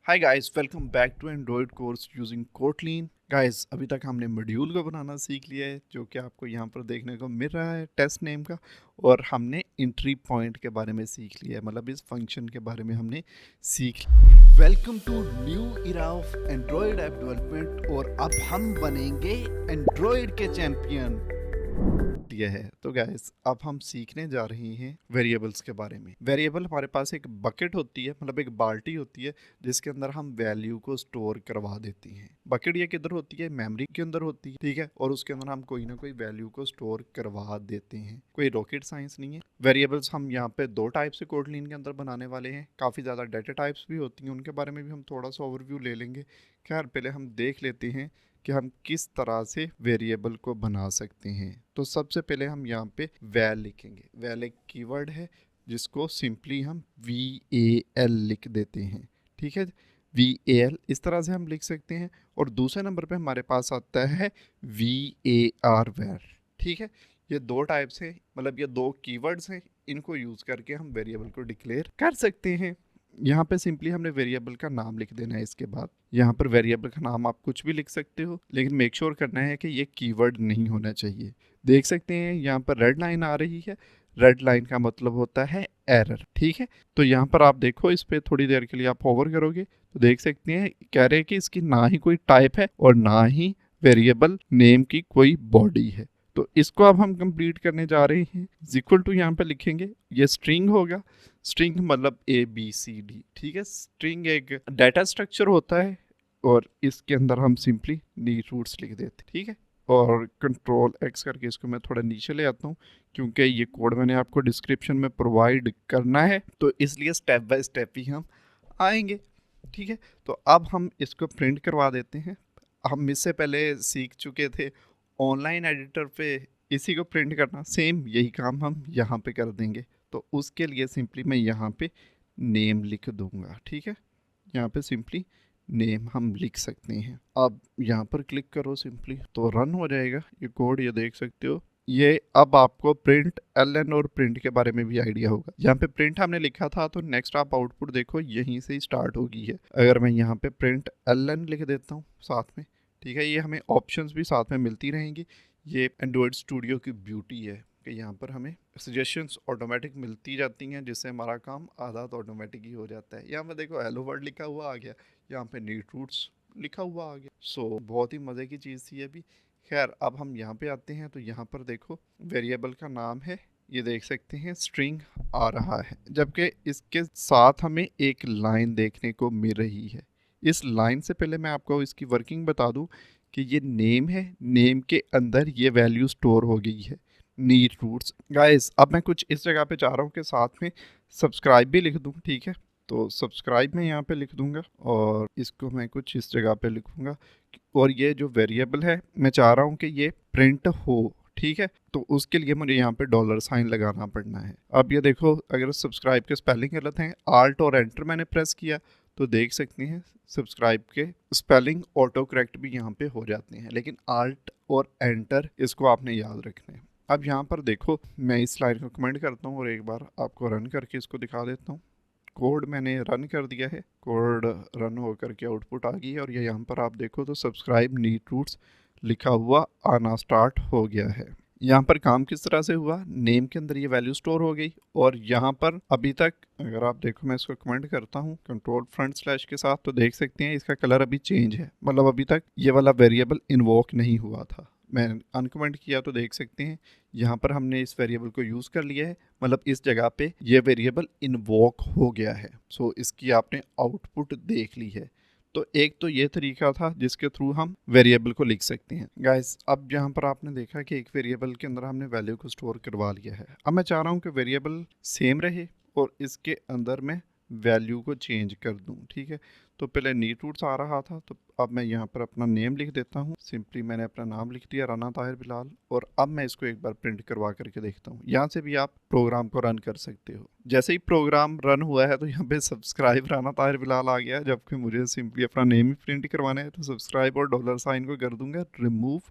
Hi guys, welcome back to Android course using Kotlin. Guys, अभी तक हमने module को बनाना सीख लिया है, जो कि आपको यहाँ पर देखने को मिल रहा है टेस्ट नेम का। और हमने एंट्री पॉइंट के बारे में सीख लिया है, मतलब इस फंक्शन के बारे में हमने सीख लिया। Welcome to new era of android app development, और अब हम बनेंगे एंड्रॉयड के चैंपियन। यह है तो गाइस, अब हम सीखने जा रहे हैं वेरिएबल्स के बारे में। वेरिएबल हमारे पास एक बकेट होती है, मतलब एक बाल्टी होती है, जिसके अंदर हम वैल्यू को स्टोर करवा देती हैं। बकेट ये किधर होती है? मेमोरी के अंदर होती है, ठीक है। और उसके अंदर हम कोई ना कोई वैल्यू को स्टोर करवा देते हैं। कोई रॉकेट साइंस नहीं है। वेरिएबल्स हम यहाँ पे दो टाइप से कोटलीन के अंदर बनाने वाले हैं। काफ़ी ज़्यादा डेटा टाइप्स भी होती हैं, उनके बारे में भी हम थोड़ा सा ओवरव्यू ले लेंगे। खैर, पहले हम देख लेते हैं कि हम किस तरह से वेरिएबल को बना सकते हैं। तो सबसे पहले हम यहाँ पे वैल लिखेंगे। वैल एक कीवर्ड है, जिसको सिंपली हम VAL लिख देते हैं, ठीक है। VAL इस तरह से हम लिख सकते हैं। और दूसरे नंबर पे हमारे पास आता है VAR वैर, ठीक है। ये दो टाइप्स हैं, मतलब ये दो कीवर्ड्स हैं। इनको यूज़ करके हम वेरिएबल को डिक्लेयर कर सकते हैं। यहाँ पे सिंपली हमने वेरिएबल का नाम लिख देना है। इसके बाद यहाँ पर वेरिएबल का नाम आप कुछ भी लिख सकते हो, लेकिन मेक श्योर करना है कि ये कीवर्ड नहीं होना चाहिए। देख सकते हैं यहाँ पर रेड लाइन आ रही है। रेड लाइन का मतलब होता है एरर, ठीक है। तो यहाँ पर आप देखो, इस पे थोड़ी देर के लिए आप होवर करोगे तो देख सकते हैं कह रहे हैं कि इसकी ना ही कोई टाइप है और ना ही वेरिएबल नेम की कोई बॉडी है। तो इसको अब हम कंप्लीट करने जा रहे हैं। इक्वल टू यहाँ पे लिखेंगे, ये स्ट्रिंग होगा। स्ट्रिंग मतलब ABCD, ठीक है। स्ट्रिंग एक डाटा स्ट्रक्चर होता है, और इसके अंदर हम सिंपली नीड रूट्स लिख देते, ठीक है। और कंट्रोल X करके इसको मैं थोड़ा नीचे ले आता हूँ, क्योंकि ये कोड मैंने आपको डिस्क्रिप्शन में प्रोवाइड करना है, तो इसलिए स्टेप बाय स्टेप ही हम आएंगे, ठीक है। तो अब हम इसको प्रिंट करवा देते हैं। हम इससे पहले सीख चुके थे ऑनलाइन एडिटर पे इसी को प्रिंट करना। सेम यही काम हम यहाँ पे कर देंगे। तो उसके लिए सिंपली मैं यहाँ पे नेम लिख दूंगा, ठीक है। यहाँ पे सिंपली नेम हम लिख सकते हैं। अब यहाँ पर क्लिक करो सिंपली, तो रन हो जाएगा ये कोड। ये देख सकते हो। ये अब आपको प्रिंट ln और प्रिंट के बारे में भी आइडिया होगा। यहाँ पे प्रिंट हमने लिखा था, तो नेक्स्ट आप आउटपुट देखो यहीं से ही स्टार्ट होगी है। अगर मैं यहाँ पे प्रिंट ln लिख देता हूँ साथ में, ठीक है, ये हमें ऑप्शंस भी साथ में मिलती रहेंगी। ये एंड्रॉयड स्टूडियो की ब्यूटी है कि यहाँ पर हमें सजेशंस ऑटोमेटिक मिलती जाती हैं, जिससे हमारा काम आधा तो ऑटोमेटिक ही हो जाता है। यहाँ पे देखो हेलो वर्ल्ड लिखा हुआ आ गया, यहाँ पे नीड रूट्स लिखा हुआ आ गया। सो बहुत ही मज़े की चीज़ थी अभी। खैर, अब हम यहाँ पे आते हैं, तो यहाँ पर देखो वेरिएबल का नाम है, ये देख सकते हैं स्ट्रिंग आ रहा है, जबकि इसके साथ हमें एक लाइन देखने को मिल रही है। इस लाइन से पहले मैं आपको इसकी वर्किंग बता दूं कि ये नेम है, नेम के अंदर ये वैल्यू स्टोर हो गई है, नीड रूट्स। गाइस, अब मैं कुछ इस जगह पे चाह रहा हूँ कि साथ में सब्सक्राइब भी लिख दूँ, ठीक है। तो सब्सक्राइब मैं यहाँ पे लिख दूंगा, और इसको मैं कुछ इस जगह पे लिखूंगा। और ये जो वेरिएबल है, मैं चाह रहा हूँ कि ये प्रिंट हो, ठीक है। तो उसके लिए मुझे यहाँ पे $साइन लगाना पड़ना है। अब ये देखो, अगर सब्सक्राइब के स्पेलिंग गलत हैं, आल्ट और एंटर मैंने प्रेस किया, तो देख सकते हैं सब्सक्राइब के स्पेलिंग ऑटो करेक्ट भी यहाँ पे हो जाते हैं। लेकिन आल्ट और एंटर इसको आपने याद रखना है। अब यहाँ पर देखो, मैं इस लाइन को कमेंट करता हूँ और एक बार आपको रन करके इसको दिखा देता हूँ। कोड मैंने रन कर दिया है, कोड रन हो करके आउटपुट आ गई है। और ये यहाँ पर आप देखो तो सब्सक्राइब नीड रूट्स लिखा हुआ आना स्टार्ट हो गया है। यहाँ पर काम किस तरह से हुआ, नेम के अंदर ये वैल्यू स्टोर हो गई, और यहाँ पर अभी तक अगर आप देखो, मैं इसको कमेंट करता हूँ कंट्रोल फ्रंट स्लैश के साथ, तो देख सकते हैं इसका कलर अभी चेंज है, मतलब अभी तक ये वाला वेरिएबल इन्वोक नहीं हुआ था। मैं अनकमेंट किया तो देख सकते हैं यहाँ पर हमने इस वेरिएबल को यूज़ कर लिया है, मतलब इस जगह पे ये वेरिएबल इन्वोक हो गया है। सो इसकी आपने आउटपुट देख ली है। तो एक तो ये तरीका था जिसके थ्रू हम वेरिएबल को लिख सकते हैं। गाइस, अब यहाँ पर आपने देखा कि एक वेरिएबल के अंदर हमने वैल्यू को स्टोर करवा लिया है। अब मैं चाह रहा हूँ कि वेरिएबल सेम रहे और इसके अंदर मैं वैल्यू को चेंज कर दूं, ठीक है। तो पहले नीड रूट्स आ रहा था, तो अब मैं यहाँ पर अपना नेम लिख देता हूँ। सिंपली मैंने अपना नाम लिख दिया, राना ताहिर बिलाल। और अब मैं इसको एक बार प्रिंट करवा करके देखता हूँ। यहाँ से भी आप प्रोग्राम को रन कर सकते हो। जैसे ही प्रोग्राम रन हुआ है, तो यहाँ पे सब्सक्राइब राना ताहिर बिलाल आ गया, जबकि मुझे सिंपली अपना नेम ही प्रिंट करवाना है। तो सब्सक्राइब और $साइन को कर दूंगा रिमूव।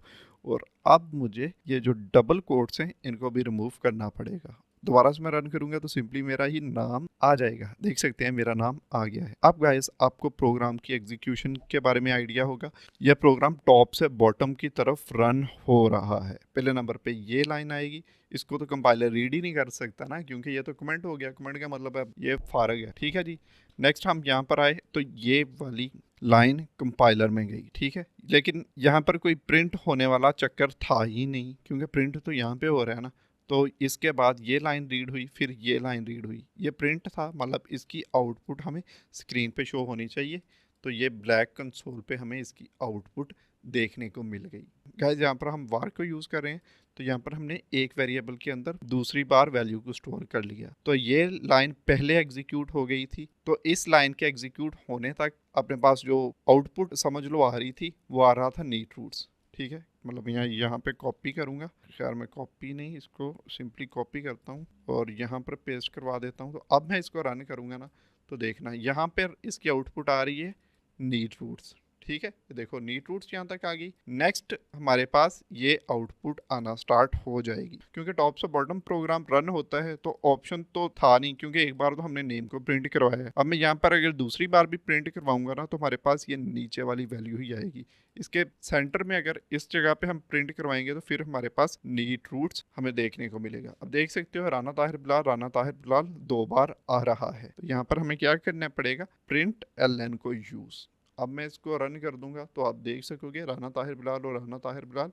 और अब मुझे ये जो डबल कोट्स हैं, इनको भी रिमूव करना पड़ेगा। दोबारा से मैं रन करूंगा तो सिंपली मेरा ही नाम आ जाएगा। देख सकते हैं मेरा नाम आ गया है। अब गाइस आपको प्रोग्राम की एग्जीक्यूशन के बारे में आइडिया होगा। यह प्रोग्राम टॉप से बॉटम की तरफ रन हो रहा है। पहले नंबर पे ये लाइन आएगी, इसको तो कंपाइलर रीड ही नहीं कर सकता ना, क्योंकि ये तो कमेंट हो गया। कमेंट का मतलब है ये फारग है, ठीक है जी। नेक्स्ट हम यहाँ पर आए तो ये वाली लाइन कंपाइलर में गई, ठीक है। लेकिन यहाँ पर कोई प्रिंट होने वाला चक्कर था ही नहीं, क्योंकि प्रिंट तो यहाँ पे हो रहा है ना। तो इसके बाद ये लाइन रीड हुई, फिर ये लाइन रीड हुई। ये प्रिंट था, मतलब इसकी आउटपुट हमें स्क्रीन पे शो होनी चाहिए। तो ये ब्लैक कंसोल पे हमें इसकी आउटपुट देखने को मिल गई। गाइस यहाँ पर हम वार को यूज़ कर रहे हैं, तो यहाँ पर हमने एक वेरिएबल के अंदर दूसरी बार वैल्यू को स्टोर कर लिया। तो ये लाइन पहले एग्जीक्यूट हो गई थी, तो इस लाइन के एग्जीक्यूट होने तक अपने पास जो आउटपुट समझ लो आ रही थी, वो आ रहा था नीट रूट्स, ठीक है। मतलब यहाँ पे कॉपी करूँगा, खैर मैं कॉपी नहीं, इसको सिंपली कॉपी करता हूँ और यहाँ पर पेस्ट करवा देता हूँ। तो अब मैं इसको रन करूँगा ना, तो देखना यहाँ पर इसकी आउटपुट आ रही है नीट रूट्स, ठीक है। देखो नीट रूट्स यहाँ तक आ गई। नेक्स्ट हमारे पास ये आउटपुट आना स्टार्ट हो जाएगी, क्योंकि टॉप से बॉटम प्रोग्राम रन होता है तो ऑप्शन तो था नहीं, क्योंकि एक बार तो हमने नेम को प्रिंट करवाया है। अब मैं यहाँ पर अगर दूसरी बार भी प्रिंट करवाऊंगा ना, तो हमारे पास ये नीचे वाली वैल्यू ही आएगी। इसके सेंटर में अगर इस जगह पे हम प्रिंट करवाएंगे तो फिर हमारे पास नीट रूट्स हमें देखने को मिलेगा। अब देख सकते हो राना ताहिर बिलाल, राना ताहिर बिलाल 2 बार आ रहा है। तो यहाँ पर हमें क्या करना पड़ेगा, प्रिंट ln को यूज। अब मैं इसको रन कर दूंगा तो आप देख सकोगे राना ताहिर बिलाल और राना ताहिर बिलाल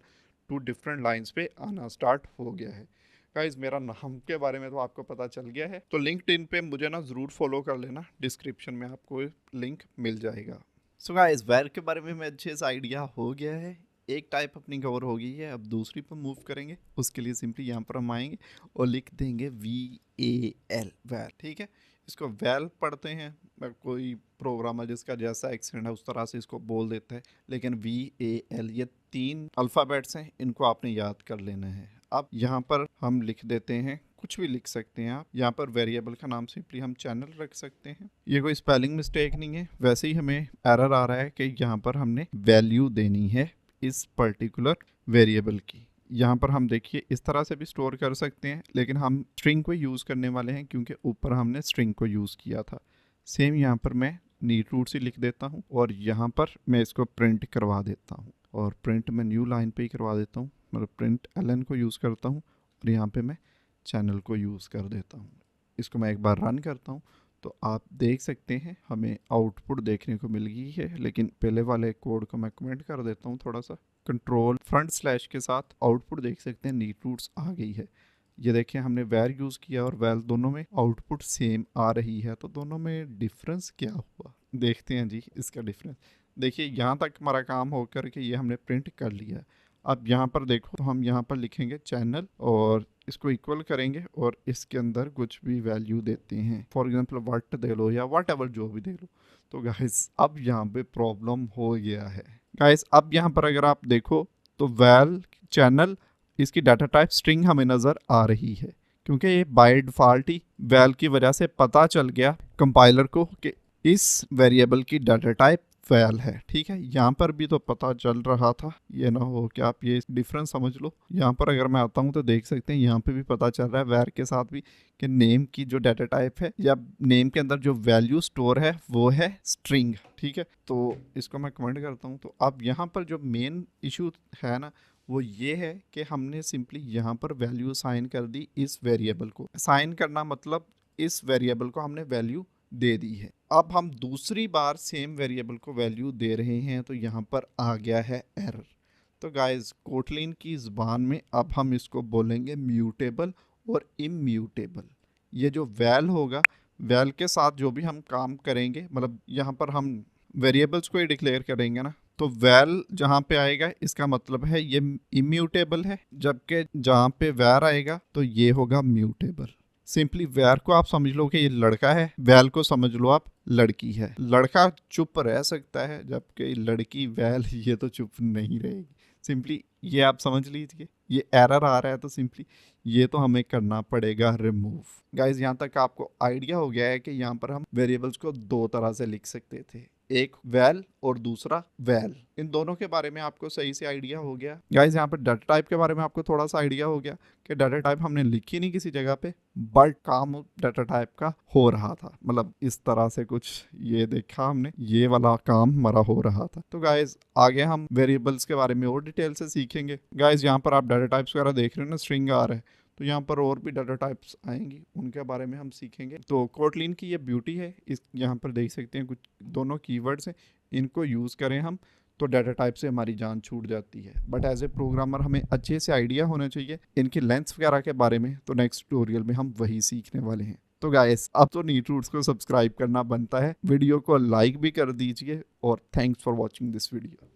2 डिफरेंट लाइंस पे आना स्टार्ट हो गया है। गाइस मेरा नाम के बारे में तो आपको पता चल गया है, तो लिंक्डइन पे मुझे ना ज़रूर फॉलो कर लेना, डिस्क्रिप्शन में आपको लिंक मिल जाएगा। सो गाइस वेर के बारे में अच्छे से आइडिया हो गया है। एक टाइप अपनी कवर हो गई है, अब दूसरी पर मूव करेंगे। उसके लिए सिंपली यहाँ पर हम आएंगे और लिख देंगे VAL, वैल, ठीक है। इसको वैल पढ़ते हैं, कोई प्रोग्रामर जिसका जैसा एक्सेंट है उस तरह से इसको बोल देता है, लेकिन VAL ये 3 अल्फ़ाबेट्स हैं, इनको आपने याद कर लेना है। अब यहाँ पर हम लिख देते हैं, कुछ भी लिख सकते हैं आप। यहाँ पर वेरिएबल का नाम सिंपली हम चैनल रख सकते हैं। ये कोई स्पेलिंग मिस्टेक नहीं है, वैसे ही हमें एरर आ रहा है कि यहाँ पर हमने वैल्यू देनी है इस पर्टिकुलर वेरिएबल की। यहाँ पर हम देखिए इस तरह से भी स्टोर कर सकते हैं, लेकिन हम स्ट्रिंग को यूज़ करने वाले हैं, क्योंकि ऊपर हमने स्ट्रिंग को यूज़ किया था। सेम यहाँ पर मैं नीट रूट से लिख देता हूँ और यहाँ पर मैं इसको प्रिंट करवा देता हूँ, और प्रिंट मैं न्यू लाइन पे ही करवा देता हूँ, मतलब प्रिंट ln को यूज़ करता हूँ और यहाँ पे मैं चैनल को यूज़ कर देता हूँ। इसको मैं एक बार रन करता हूँ तो आप देख सकते हैं हमें आउटपुट देखने को मिल गई है। लेकिन पहले वाले कोड को मैं कमेंट कर देता हूँ थोड़ा सा, कंट्रोल फ्रंट स्लैश के साथ आउटपुट देख सकते हैं नीट रूट्स आ गई है। ये देखिए हमने वैर यूज़ किया और वैल, दोनों में आउटपुट सेम आ रही है। तो दोनों में डिफरेंस क्या हुआ, देखते हैं जी इसका डिफरेंस। देखिए यहाँ तक हमारा काम होकर के ये हमने प्रिंट कर लिया। अब यहाँ पर देखो तो हम यहाँ पर लिखेंगे चैनल और इसको इक्वल करेंगे और इसके अंदर कुछ भी वैल्यू देते हैं, फॉर एग्जांपल व्हाट दे लो या व्हाट एवर जो भी दे लो। तो गाइस अब यहाँ पे प्रॉब्लम हो गया है। गाइस अब यहाँ पर अगर आप देखो तो वैल चैनल, इसकी डाटा टाइप स्ट्रिंग हमें नज़र आ रही है, क्योंकि ये बाय डिफ़ॉल्ट ही वैल की वजह से पता चल गया कंपाइलर को कि इस वेरिएबल की डाटा टाइप वैल है, ठीक है। यहाँ पर भी तो पता चल रहा था, ये ना हो कि आप ये डिफरेंस समझ लो। यहाँ पर अगर मैं आता हूँ तो देख सकते हैं यहाँ पे भी पता चल रहा है वैर के साथ भी कि नेम की जो डाटा टाइप है या नेम के अंदर जो वैल्यू स्टोर है वो है स्ट्रिंग, ठीक है। तो इसको मैं कमेंट करता हूँ। तो अब यहाँ पर जो मेन इशू है ना, वो ये है कि हमने सिंपली यहाँ पर वैल्यू असाइन कर दी इस वेरिएबल को। असाइन करना मतलब इस वेरिएबल को हमने वैल्यू दे दी है। अब हम दूसरी बार सेम वेरिएबल को वैल्यू दे रहे हैं तो यहाँ पर आ गया है एरर। तो गाइस कोटलिन की ज़बान में अब हम इसको बोलेंगे म्यूटेबल और इम्यूटेबल। ये जो वैल होगा, वैल के साथ जो भी हम काम करेंगे, मतलब यहाँ पर हम वेरिएबल्स को ही डिक्लेयर करेंगे ना, तो वैल जहाँ पे आएगा इसका मतलब है ये इम्यूटेबल है, जबकि जहाँ पे वैर आएगा तो ये होगा म्यूटेबल। सिंपली वैर को आप समझ लो कि ये लड़का है, वैल को समझ लो आप लड़की है। लड़का चुप रह सकता है जबकि लड़की वैल ये तो चुप नहीं रहेगी। सिंपली ये आप समझ लीजिए, ये एरर आ रहा है तो सिंपली ये तो हमें करना पड़ेगा रिमूव। गाइज यहाँ तक आपको आइडिया हो गया है कि यहाँ पर हम वेरिएबल्स को 2 तरह से लिख सकते थे। एक वैल और दूसरा वैल, इन दोनों के बारे में आपको सही से आइडिया हो गया। गाइस यहाँ पर डाटा टाइप के बारे में आपको थोड़ा सा आइडिया हो गया कि डाटा टाइप हमने लिखी नहीं किसी जगह पे, बट काम डाटा टाइप का हो रहा था, मतलब इस तरह से कुछ ये देखा हमने, ये वाला काम हमारा हो रहा था। तो गाइस आगे हम वेरिएबल्स के बारे में और डिटेल से सीखेंगे। गाइस यहाँ पर आप डाटा टाइप्स वगैरह देख रहे हो ना, स्ट्रिंग आ रहा है, तो यहाँ पर और भी डाटा टाइप्स आएंगी, उनके बारे में हम सीखेंगे। तो कोटलिन की ये ब्यूटी है, इस यहाँ पर देख सकते हैं कुछ दोनों कीवर्ड्स हैं, इनको यूज़ करें हम तो डाटा टाइप से हमारी जान छूट जाती है। बट एज ए प्रोग्रामर हमें अच्छे से आइडिया होना चाहिए इनकी लेंथ्स वगैरह के बारे में, तो नेक्स्ट ट्यूटोरियल में हम वही सीखने वाले हैं। तो गाइस अब तो नीट रूट्स को सब्सक्राइब करना बनता है, वीडियो को लाइक भी कर दीजिए और thanks for watching this video.